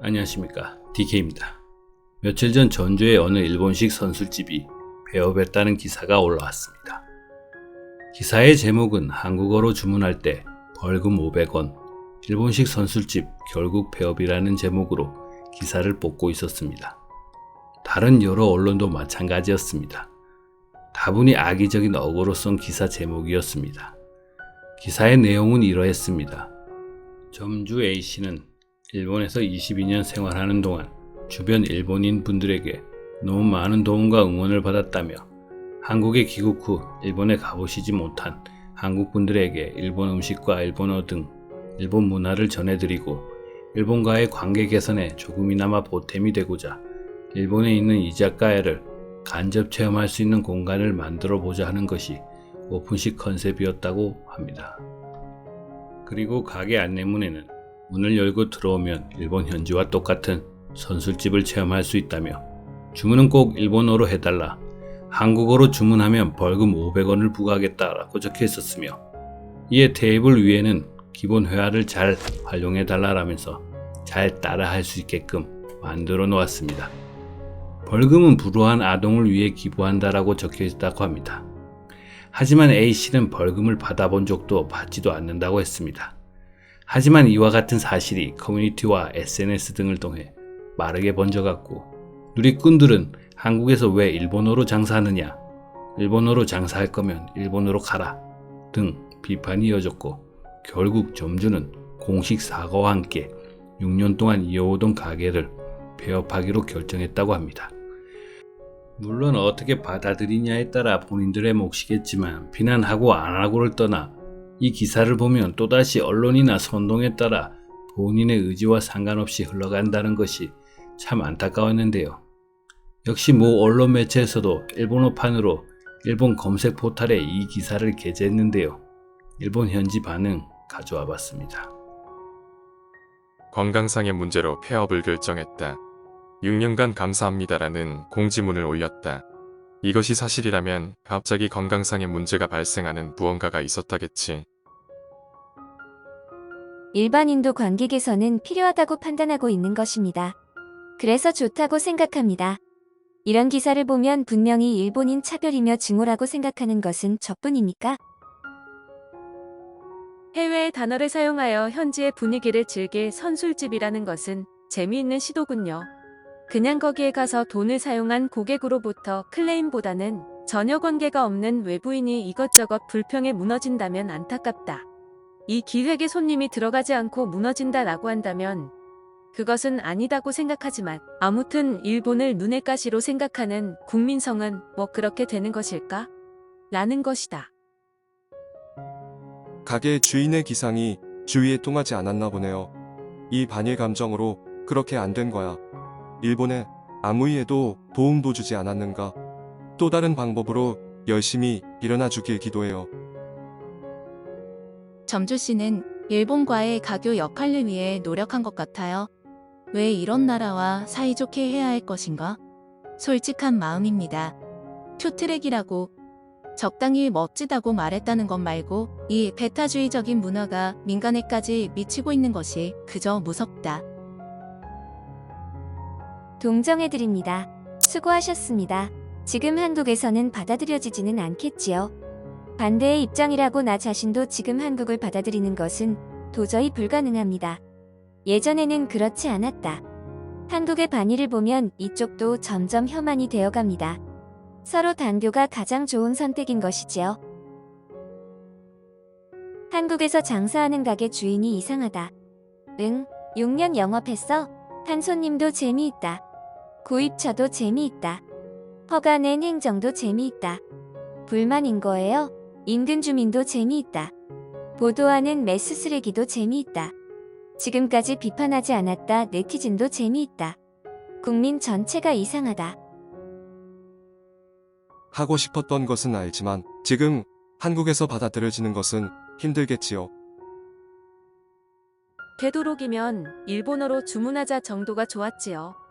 안녕하십니까, DK입니다. 며칠 전 전주의 어느 일본식 선술집이 폐업했다는 기사가 올라왔습니다. 기사의 제목은 한국어로 주문할 때 벌금 500원, 일본식 선술집 결국 폐업이라는 제목으로 기사를 뽑고 있었습니다. 다른 여러 언론도 마찬가지였습니다. 다분히 악의적인 어거로 쓴 기사 제목이었습니다. 기사의 내용은 이러했습니다. 점주 A씨는 일본에서 22년 생활하는 동안 주변 일본인 분들에게 너무 많은 도움과 응원을 받았다며 한국에 귀국 후 일본에 가보시지 못한 한국 분들에게 일본 음식과 일본어 등 일본 문화를 전해드리고 일본과의 관계 개선에 조금이나마 보탬이 되고자 일본에 있는 이자카야를 간접 체험할 수 있는 공간을 만들어 보자 하는 것이 오픈식 컨셉이었다고 합니다. 그리고 가게 안내문에는 문을 열고 들어오면 일본 현지와 똑같은 선술집을 체험할 수 있다며 주문은 꼭 일본어로 해달라, 한국어로 주문하면 벌금 500원을 부과하겠다라고 적혀 있었으며 이에 테이블 위에는 기본 회화를 잘 활용해달라라면서 잘 따라할 수 있게끔 만들어 놓았습니다. 벌금은 불우한 아동을 위해 기부한다라고 적혀 있다고 합니다. 하지만 A씨는 벌금을 받아본 적도 받지도 않는다고 했습니다. 하지만 이와 같은 사실이 커뮤니티와 SNS 등을 통해 빠르게 번져갔고 누리꾼들은 한국에서 왜 일본어로 장사하느냐, 일본어로 장사할 거면 일본으로 가라 등 비판이 이어졌고 결국 점주는 공식 사과와 함께 6년 동안 이어오던 가게를 폐업하기로 결정했다고 합니다. 물론 어떻게 받아들이냐에 따라 본인들의 몫이겠지만 비난하고 안 하고를 떠나 이 기사를 보면 또다시 언론이나 선동에 따라 본인의 의지와 상관없이 흘러간다는 것이 참 안타까웠는데요. 역시 모 언론 매체에서도 일본어판으로 일본 검색 포탈에 이 기사를 게재했는데요. 일본 현지 반응 가져와 봤습니다. 건강상의 문제로 폐업을 결정했다. 6년간 감사합니다라는 공지문을 올렸다. 이것이 사실이라면 갑자기 건강상의 문제가 발생하는 무언가가 있었다겠지. 일반인도 관객에서는 필요하다고 판단하고 있는 것입니다. 그래서 좋다고 생각합니다. 이런 기사를 보면 분명히 일본인 차별이며 증오라고 생각하는 것은 저뿐입니까? 해외의 단어를 사용하여 현지의 분위기를 즐길 선술집이라는 것은 재미있는 시도군요. 그냥 거기에 가서 돈을 사용한 고객으로부터 클레임보다는 전혀 관계가 없는 외부인이 이것저것 불평에 무너진다면 안타깝다. 이 기획에 손님이 들어가지 않고 무너진다라고 한다면 그것은 아니다고 생각하지만 아무튼 일본을 눈의 가시로 생각하는 국민성은 뭐 그렇게 되는 것일까? 라는 것이다. 가게 주인의 기상이 주위에 통하지 않았나 보네요. 이 반일 감정으로 그렇게 안 된 거야. 일본에 아무 이에도 도움도 주지 않았는가. 또 다른 방법으로 열심히 일어나 주길 기도해요. 점주 씨는 일본과의 가교 역할을 위해 노력한 것 같아요. 왜 이런 나라와 사이좋게 해야 할 것인가? 솔직한 마음입니다. 큐트랙이라고 적당히 멋지다고 말했다는 것 말고 이 배타주의적인 문화가 민간에까지 미치고 있는 것이 그저 무섭다. 동정해드립니다. 수고하셨습니다. 지금 한국에서는 받아들여지지는 않겠지요. 반대의 입장이라고 나 자신도 지금 한국을 받아들이는 것은 도저히 불가능합니다. 예전에는 그렇지 않았다. 한국의 반일을 보면 이쪽도 점점 혐한이 되어갑니다. 서로 단교가 가장 좋은 선택인 것이지요. 한국에서 장사하는 가게 주인이 이상하다. 응, 6년 영업했어. 한 손님도 재미있다. 구입처도 재미있다. 허가 낸 행정도 재미있다. 불만인 거예요? 인근 주민도 재미있다. 보도하는 매스 쓰레기도 재미있다. 지금까지 비판하지 않았다. 네티즌도 재미있다. 국민 전체가 이상하다. 하고 싶었던 것은 알지만 지금 한국에서 받아들여지는 것은 힘들겠지요. 되도록이면 일본어로 주문하자 정도가 좋았지요.